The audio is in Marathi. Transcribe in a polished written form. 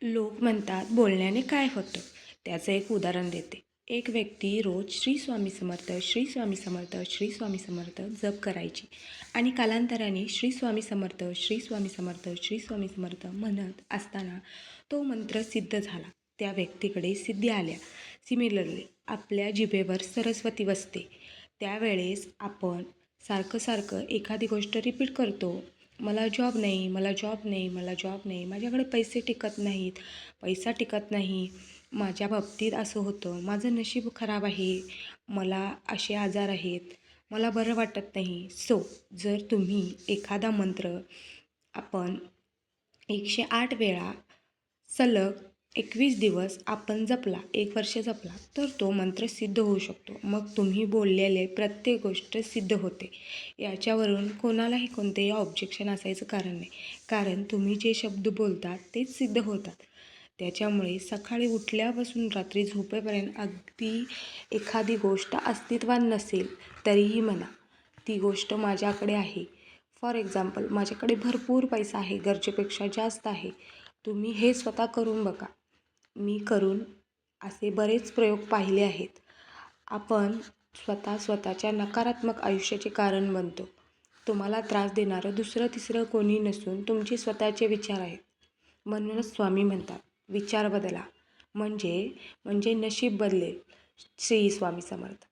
लोक म्हणतात बोलण्याने काय होतं. त्याचं एक उदाहरण देते. एक व्यक्ती रोज श्री स्वामी समर्थ, श्री स्वामी समर्थ, श्री स्वामी समर्थ जप करायची आणि कालांतराने श्री स्वामी समर्थ, श्री स्वामी समर्थ, श्री स्वामी समर्थ म्हणत असताना तो मंत्र सिद्ध झाला. त्या व्यक्तीकडे सिद्धी आल्या. सिमिलरली आपल्या जिभेवर सरस्वती बसते. त्यावेळेस आपण सारखं सारखं एखादी गोष्ट रिपीट करतो. मला जॉब नाही, मला जॉब नाही, मला जॉब नाही, माझ्याकडे पैसे टिकत नाहीत, पैसा टिकत नाही, माझ्या बाबतीत असं होतं, माझं नशीब खराब आहे, मला असे आजार आहेत, मला बरं वाटत नाही. जर तुम्ही एखादा मंत्र आपण 108 वेळा सलग 21 दिवस आपण जपला, 1 वर्ष जपला, तर तो मंत्र सिद्ध होऊ शकतो. मग तुम्ही बोललेले प्रत्येक गोष्ट सिद्ध होते. याच्यावरून कोणालाही कोणतेही ऑब्जेक्शन असायचं कारण नाही. कारण तुम्ही जे शब्द बोलतात तेच सिद्ध होतात. त्याच्यामुळे सकाळी उठल्यापासून रात्री झोपेपर्यंत अगदी एखादी गोष्ट अस्तित्वात नसेल तरीही म्हणा, ती गोष्ट माझ्याकडे आहे. फॉर एक्झाम्पल, माझ्याकडे भरपूर पैसा आहे, गरजेपेक्षा जास्त आहे. तुम्ही हे स्वतः करून बघा. मी करून असे बरेच प्रयोग पाहिले आहेत. आपण स्वतःच्या नकारात्मक आयुष्याचे कारण बनतो. तुम्हाला त्रास देणारं दुसरं तिसरं कोणी नसून तुमचे स्वतःचे विचार आहेत. म्हणूनच स्वामी म्हणतात, विचार बदला म्हणजे नशीब बदलेल. श्री स्वामी समर्थ.